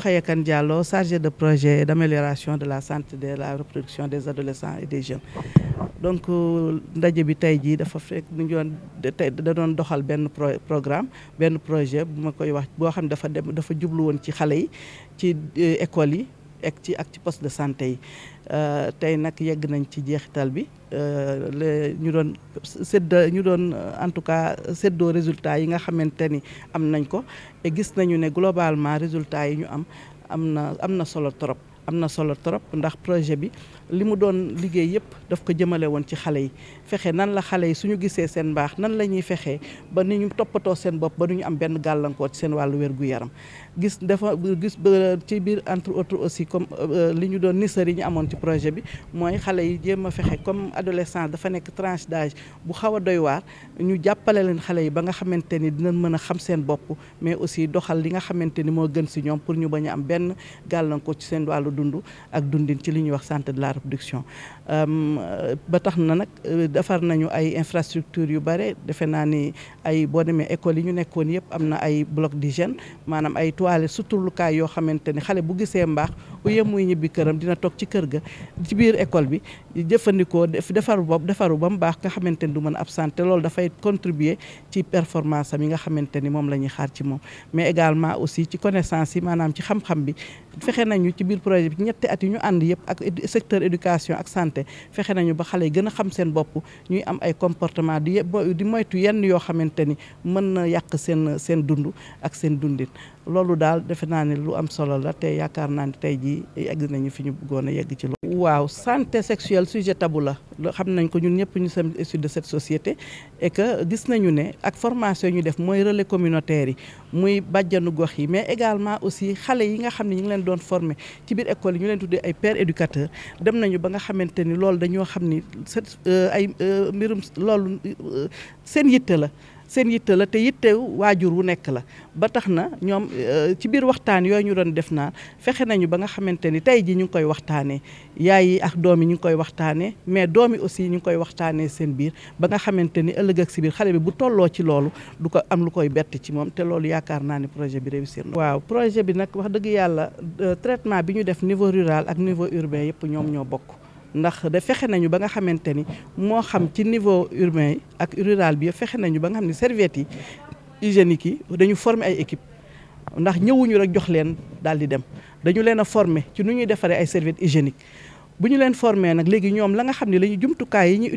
Rokhaya Kane Diallo, chargé de projet d'amélioration de la santé de la reproduction des adolescents et des jeunes. Donc ndaje bi tey jii dafa fekk ñu doon tey da doon doxal benn programme benn projet bu ma koy wax boo xam ne dafa jublu woon ci xale yi ci école yi ak ci poste de santé yi tey nag yegg nañ ci jeexital bi ñu doon en tout cas séddoo résultats yi nga xamante ni am nañ ko et gis nañu ne globalement résultats yi ñu am na solo trop. am na solo trop ndax projet bi li mu doon liggéey yëpp daf ko jëmale woon ci xale yi fexe nan la xale yi suñu gisee seen mbaax nan la ñuy fexee ba ni ñu toppatoo seen bopp ba du ñu am benn gàllankoor ci seen wàllu wér-gu-yaram gis ba ci biir entre autres aussi comme li ñu doon nisar yi ñu amoon ci projet bi mooy xale yi jéem a fexe comme adolescence dafa nekk tranche d'âge bu xaw a doy waar ñu jàppale leen xale yi ba nga xamante ni dinañ mën a xam seen bopp mais aussi doxal li nga xamante ni moo gën si ñoom pour ñu bañ a am benn gàllankoor ci seen wàllu dund ak dundin ci li ñuy wax santé de la reproduction ba tax na nag defar nañu ay infrastructures yu bare defe naa ni ay boo demee école yi ñu nekkoon yëpp am na ay bloc d'hygiène maanaam ay toilettes suturlukaay yoo xamante ni xale bu gisee mbaax bu yem muy ñibbi këram dina toog ci kër ga ci biir école bi jëfandikoo defaru ba mu baax nga xamante ni du mën a absenté loolu dafay contribuer ci performance am yi nga xamante ni moom la ñuy xaar ci moom mais également aussi ci connaissance yi maanaam ci xam-xam bi fexe nañu ci biir projet bi ñetti at yi ñu ànd yëpp ak secteur éducation ak santé fexe nañu ba xale yi gën a xam seen bopp ñuy am ay comportement di moytu yenn yoo xamante ni mën na yàq seen dund ak seen dundin loolu daal defe naa ne lu am solo la te yaakaar naa ne tey jii yegg nañu fi ñu bëggoon a yegg ci loolu. waaw santé sexuelle sujet tabou la xam nañ ko ñun ñëpp ñu sommes issus de cette société et que gis nañu ne ak formation ñu def mooy relais communautaire yi muy bàjjanu gox yi mais également aussi xale yi nga xam ne ñu ngi leen doon former ci biir école yi ñu leen tuddee ay pères éducateurs dem nañu ba nga xamante ni loolu dañoo xam ni ay mbirum loolu seen yitte la te yitte waajur wu nekk la ba tax na ñoom ci biir waxtaan yooyu ñu doon def naa fexe nañu ba nga xamante ni tey ji ñu ngi koy waxtaanee yaay yi ak doom yi ñu ngi koy waxtaanee mais doom yi aussi ñu ngi koy waxtaanee seen biir ba nga xamante ni ëllëg ak si biir xale bi bu tolloo ci loolu du ko am lu koy bett ci moom te loolu yaakaar naa ni projet bi réussir na. waaw projet bi nag wax dëgg yàlla traitement bi ñu def niveau rural ak niveau urbain yëpp ñoom ñoo bokk. ndax da fexe nañu ba nga xamante ni moo xam ci niveau urbain yi ak rural bi fexe nañu ba nga xam ne serviettes yi hygiéniques yi dañu former ay équipe ndax ñëwuñu rek jox leen daal di dem dañu leen a former ci nu ñuy defaree ay serviettes hygiéniques bu ñu leen former nag léegi ñoom la nga xam ne la ñu jumtukaay yi ñuy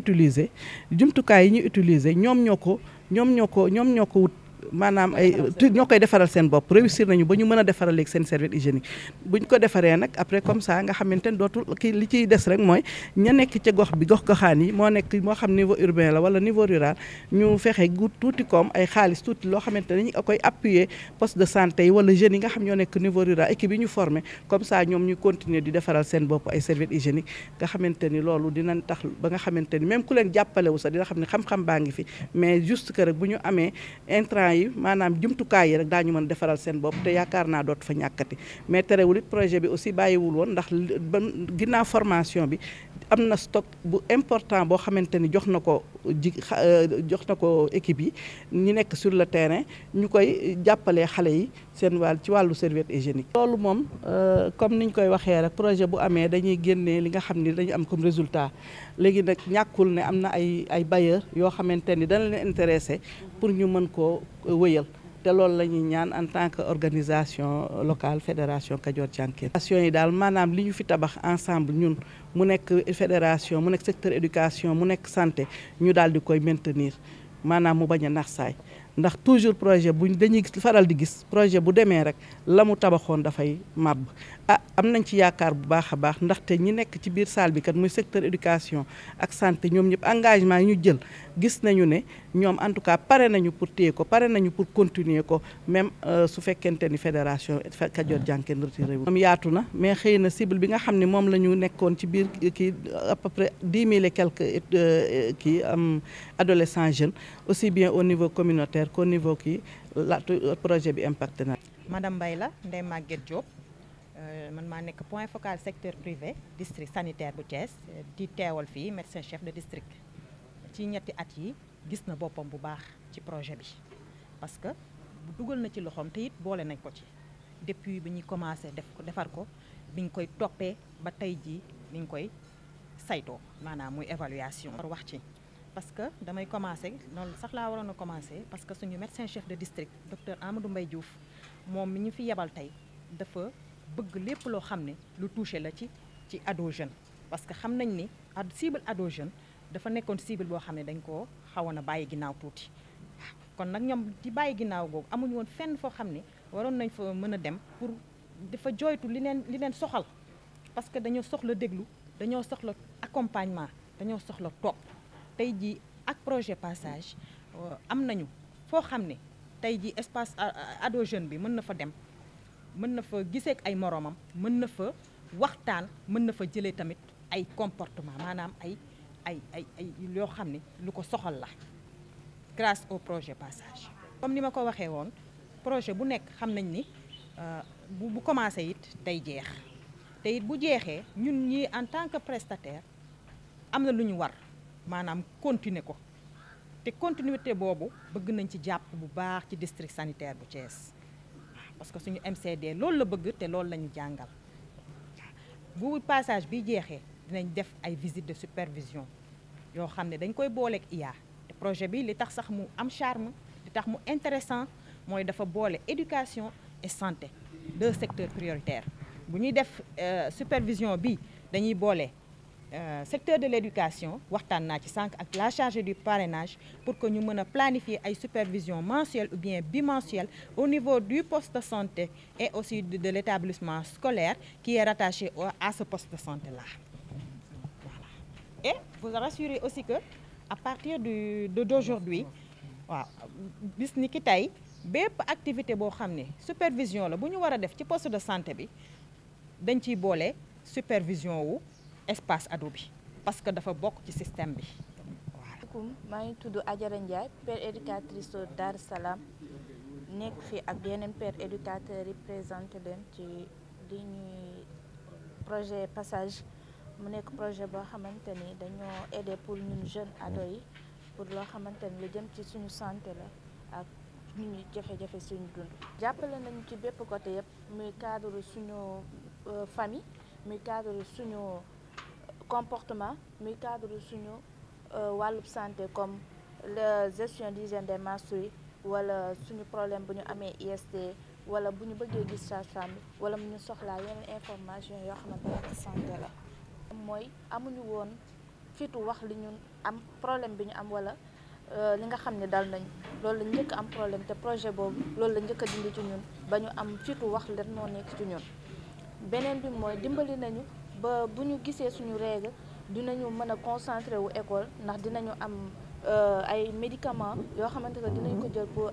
utiliser ñoom ñoo ko wut maanaam ay ñoo koy defaral seen bopp réussir nañu ba ñu mën a defaral léegi seen serviette hygiénique buñ ko defaree nag après comme ça nga xamante ne dootul kii li ciy des rek mooy ña nekk ca gox-goxaan yi moo xam niveau urbain la wala niveau rural ñu fexe gu tuuti comme ay xaalis tuuti loo xamante ne ñu koy appuyer poste de santé yi wala jeunes yi nga xam ñoo nekk niveau rural équipe yi ñu formé comme ça ñoom ñu continuer di defaral seen bopp ay serviette hygiénique nga xamante ni loolu dinañ tax ba nga xamante ni même ku leen jàppalewu sax dina xam ne xam-xam baa ngi fi mais juste que rek bu ñu amee intrant yi maanaam jumtukaay yi rek daañu mën defaral seen bopp te yaakaar naa dootu fa ñàkkati mais terewul it projet bi aussi bàyyiwul woon ndax ginnaaw formation bi am na stock bu important boo xamante ni jox na ko équipe yi ñu nekk sur le terrain ñu koy jàppalee xale yi seen ci wàllu serviette hygiénique. loolu moom comme niñ koy waxee rek projet bu amee dañuy génnee li nga xam ni dañu am comme résultat léegi nag ñàkkul ne am na ay bailleurs yoo xamante ni dana leen intéressé pour ñu mën koo wëyal te loolu la ñuy ñaan en tant que organisation locale fédération Kajoor Jànkeer. fédération yi daal maanaam li ñu fi tabax ensemble ñun mu nekk fédération mu nekk secteur éducation mu nekk santé ñu daal di koy maintenir maanaam mu bañ a nax saay ndax toujours projet dañuy faral di gis projet bu demee rek la mu tabaxoon dafay màbb am nañ ci yaakaar bu baax a baax ndaxte ñi nekk ci biir salle bi kat muy secteur éducation ak santé ñoom ñëpp engagement yi ñu jël gis nañu ne ñoom en tout cas pare nañu pour téye ko pare nañu pour continuer ko même su fekkente ni fédération Kajoor Jànkeer retiré wu. moom yaatu na mais xëy na cible bi nga xam ne moom la ñu nekkoon ci biir kii à peu près 10 000 et quelques adolescents jeunes aussi bien au niveau communautaire qu'au niveau projet bi impacté na. Madame Mbaye la Ndeye Maguette Diop man maa nekk point focal secteur privé district sanitaire bu Thiès di teewal fii médecin chef de district ci ñetti at yi gis na boppam bu baax ci projet bi parce que dugal na ci loxoom te it boole nañ ko ci depuis bi ñuy commencé defar ko biñ koy toppee ba tey jii niñ koy saytoo maanaam muy évaluation. war wax ci parce que damay commencé noonu sax laa waroon a commencé parce que suñu médecin chef de district docteur Amadou Mbaye Diouf moom mi ñu fi yebal tey dafa bëgg lépp loo xam ne lu touché la ci ado jeune parce que xam nañ ni cible ado jeune dafa nekkoon cible boo xam ne dañ koo xawoon a bàyyi ginnaaw tuuti kon nag ñoom di bàyyi ginnaaw googu amuñu woon fenn foo xam ne waroon nañ fa mën a dem pour dafa joytu li leen soxal parce que dañoo soxla déglu dañoo soxla accompagnement dañoo soxla topp tey jii ak projet passage am nañu foo xam ne tey jii espace ado jeune bi mën na fa dem mën na fa gisee ak ay moroomam mën na fa waxtaan mën na fa jëlee tamit ay comportement maanaam ay yoo xam ne lu ko soxal la grâce au projet passage. comme ni ma ko waxee woon projet bu nekk xam nañ ni bu commencé it day jeex te it bu jeexee ñun ñii en tant que prestataire am na lu ñu war maanaam continuer ko te continuité boobu bëgg nañ ci jàpp bu baax ci district sanitaire bu Thiès parce que suñu MCD loolu la bëgg te loolu la ñu jàngal bu passage bi jeexee dinañ def ay visite de supervision yoo xam ne dañ koy booleeg IA te projet bi li tax sax mu am charme li tax mu intéressant mooy dafa boole éducation et santé deux secteurs prioritaires bu ñuy def supervision bi dañuy boole secteur de l'éducation waxtaan naa ci sànq ak la chargée du parrainage pour que ñu mën a planifier ay supervision mensuelle ou bien bimensuelle au niveau du poste de santé et aussi de l'établissement scolaire qui est rattaché à ce poste de santé là. Voilà. Et vous rassurez aussi que à partir d'aujourd'hui waaw bis ni ki tey bépp activité boo xam ne supervision la bu ñu war a def ci poste de santé bi dañ ciy boole supervision wu espace ado bi parce que dafa bokk ci système bi. voilà. maa ngi tudd Adjara Ndiaye père éducatrice Dar Salam nekk fii ak yeneen père éducateurs yi présenté leen ci li ñuy projet passage mu nekk projet boo xamante ni dañoo aider pour ñun jeunes ado yi pour loo xamante ni lu jëm ci suñu santé la ak ñu jafe-jafe suñu dund. jàppale nañu ci bépp côté yëpp muy cadre suñu famille muy cadre suñu comportement muy cadre suñu wàllub santé comme la gestion d'hygiène des menstrues wala suñu problème bu ñu amee IST wala bu ñu bëggee gis sage-femme bi wala mu ñu soxlaa yeneen information yoo xamante ne santé la. mooy amuñu woon fitu wax li ñu am problème bi ñu am wala li nga xam ne dal nañu loolu la njëkk am problème te projet boobu loolu la njëkk a dindi ci ñun ba ñu am fitu wax leen moo nekk ci ñun. beneen bi mooy dimbali nañu ba bu ñu gisee suñu règle dinañu mën a concentré wu école ndax dinañu am ay médicaments yoo xamante ne dinañ ko jël pour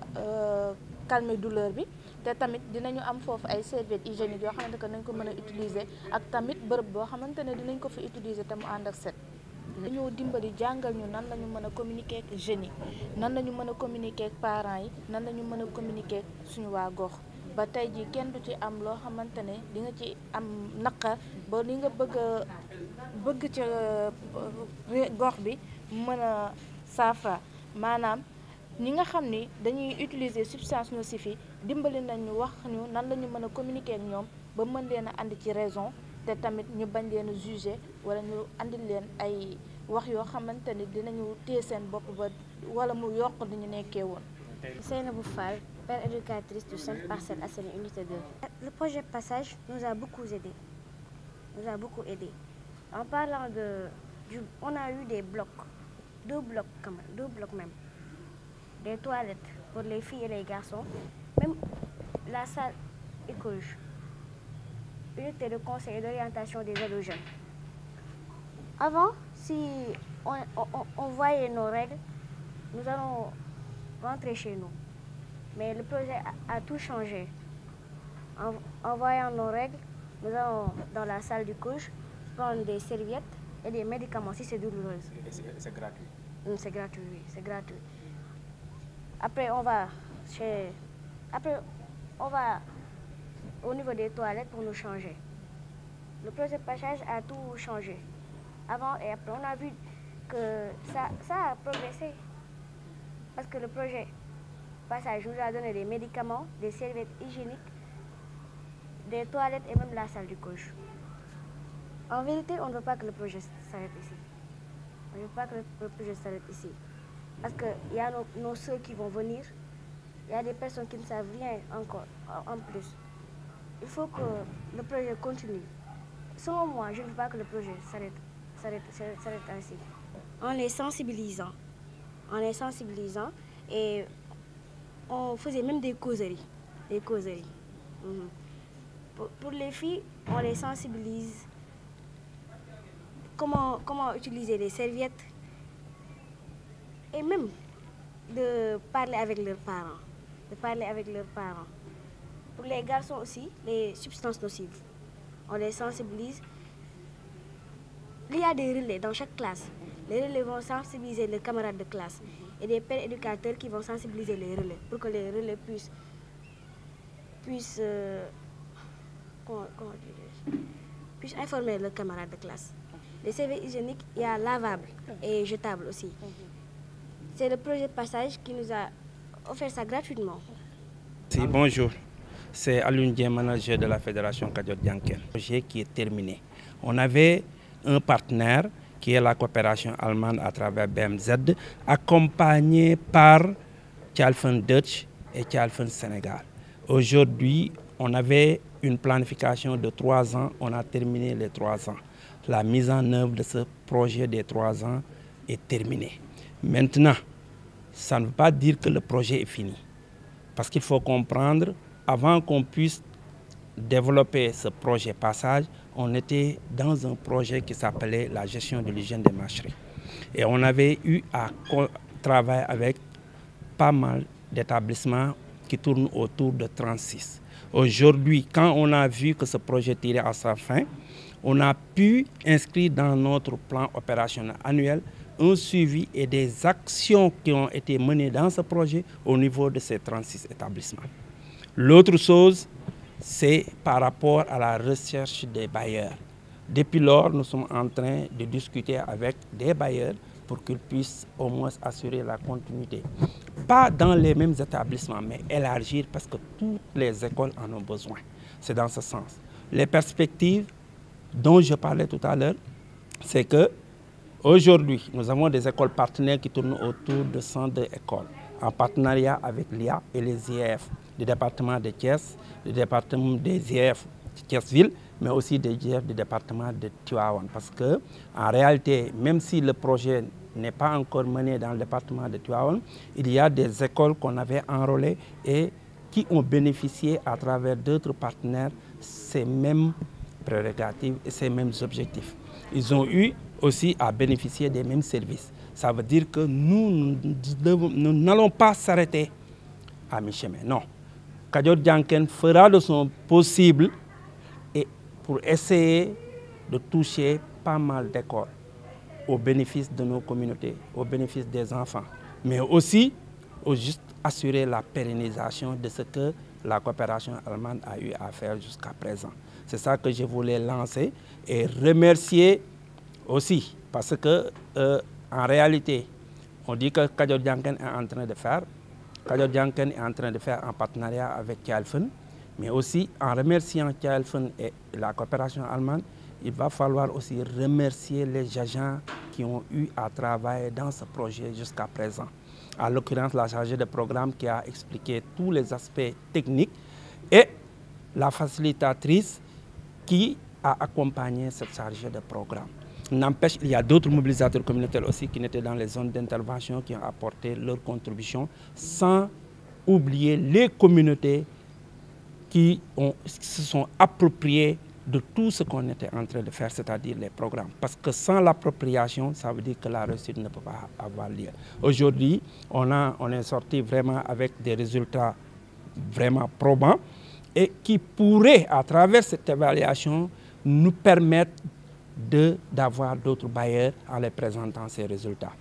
calmer douleur bi te tamit dinañu am foofu ay serviettes hygiéniques yoo xamante ne nañ ko mën a utiliser ak tamit bërëb boo xamante ne dinañ ko fi utiliser te mu ànd ak set. dañoo dimbali jàngal ñu nan la ñu mën a communiquer ak jeunes yi nan la ñu mën a communiquer ak parents yi nan la ñu mën a communiquer ak suñu waa gox. ba tey jii kenn du ci am loo xamante ne di nga ci am naqar ba li nga bëgg ci gox bi mën a saafara maanaam ñi nga xam ni dañuy utiliser substance nocive yi dimbali nañu wax ñu nan la ñu mën a communiquer ak ñoom ba mën leen a andi ci raison te tamit ñu bañ leen a juger wala ñu andi leen ay wax yoo xamante ni dinañu téye seen bopp ba wala mu yokk ni ñu nekkee woon. Seynabou Fall, père éducatrice du centre Parcelles Assainies unité 2. Le projet Passage nous a beaucoup aidé. En parlant on a eu des blocs, deux blocs même, des toilettes pour les filles et les garçons, même la salle écologique, unité de conseil et d'orientation des ados jeunes. Avant, si on voyait nos règles, nous allons rentrer chez nous. Mais le projet a tout changé. En voyant nos règles, nous allons dans la salle du couche prendre des serviettes et des médicaments si c'est douloureux. C'est gratuit? C'est gratuit, oui, c'est gratuit. Après, on va au niveau des toilettes pour nous changer. Le projet Passage a tout changé. Avant et après, on a vu que ça a progressé. Parce que le projet Passage nous a donné des médicaments, des serviettes hygiéniques des toilettes et même la salle du coach. En vérité, on ne veut pas que le projet s'arrête ici. On ne veut pas que le projet s'arrête ici. Parce qu'il y a nos soeurs qui vont venir, il y a des personnes qui ne savent rien encore en plus. Il faut que le projet continue. Selon moi, je ne veux pas que le projet s'arrête ainsi. En les sensibilisant. Et on faisait même des causeries. Pour les filles, on les sensibilise. Comment utiliser les serviettes. Et même de parler avec leurs parents. Pour les garçons aussi, les substances nocives. On les sensibilise. Il y a des relais dans chaque classe. Les relais vont sensibiliser les camarades de classe et des pères éducateurs qui vont sensibiliser les relais pour que les relais puissent informer leurs camarades de classe. Les serviettes hygiéniques, il y a lavables et jetables aussi. C'est le projet Passage qui nous a offert ça gratuitement. Bonjour, c'est Alioune Dieng, manager de la Fédération Kadior Dianken. Le projet qui est terminé. On avait un partenaire qui est la coopération allemande à travers BMZ, accompagné par Tjalfen Dutch et Tjalfen Sénégal. Aujourd'hui, on avait une planification de 3 ans, on a terminé les 3 ans. La mise en œuvre de ce projet des 3 ans est terminée. Maintenant, ça ne veut pas dire que le projet est fini. Parce qu'il faut comprendre, avant qu'on puisse développer ce projet Passage, on était dans un projet qui s'appelait la gestion de l'hygiène des marcheries. Et on avait eu à travailler avec pas mal d'établissements qui tournent autour de 36. Aujourd'hui, quand on a vu que ce projet tirait à sa fin, on a pu inscrire dans notre plan opérationnel annuel un suivi et des actions qui ont été menées dans ce projet au niveau de ces 36 établissements. L'autre chose, c'est par rapport à la recherche des bailleurs. Depuis lors, nous sommes en train de discuter avec des bailleurs pour qu'ils puissent au moins assurer la continuité. Pas dans les mêmes établissements, mais élargir parce que toutes les écoles en ont besoin. C'est dans ce sens. Les perspectives dont je parlais tout à l'heure, c'est que aujourd'hui, nous avons des écoles partenaires qui tournent autour de 102 écoles, en partenariat avec l'IA et les IEF, du département de Thiès, du département des IEF de Thiès-Ville, mais aussi des IEF du département de Tivaouane. Parce que, en réalité, même si le projet n'est pas encore mené dans le département de Tivaouane, il y a des écoles qu'on avait enrôlées et qui ont bénéficié à travers d'autres partenaires ces mêmes prérogatives et ces mêmes objectifs. Ils ont eu aussi à bénéficier des mêmes services. Ça veut dire que nous n'allons pas s'arrêter à mi-chemin. Non. Kadior Dianken fera de son possible et pour essayer de toucher pas mal d'écoles au bénéfice de nos communautés, au bénéfice des enfants, mais aussi au juste assurer la pérennisation de ce que la coopération allemande a eu à faire jusqu'à présent. C'est ça que je voulais lancer et remercier aussi parce que en réalité, on dit que Kadior Dianken est en train de faire. Kadior Dianken est en train de faire en partenariat avec Tjalfen, mais aussi en remerciant Tjalfen et la coopération allemande, il va falloir aussi remercier les agents qui ont eu à travailler dans ce projet jusqu'à présent. En l'occurrence, la chargée de programme qui a expliqué tous les aspects techniques et la facilitatrice qui a accompagné cette chargée de programme. N'empêche, il y a d'autres mobilisateurs communautaires aussi qui étaient dans les zones d'intervention qui ont apporté leur contribution sans oublier les communautés qui se sont appropriées de tout ce qu'on était en train de faire, c'est-à-dire les programmes. Parce que sans l'appropriation, ça veut dire que la réussite ne peut pas avoir lieu. Aujourd'hui, on est sorti vraiment avec des résultats vraiment probants et qui pourraient, à travers cette évaluation, nous permettre d'avoir d'autres bailleurs en les présentant ces résultats.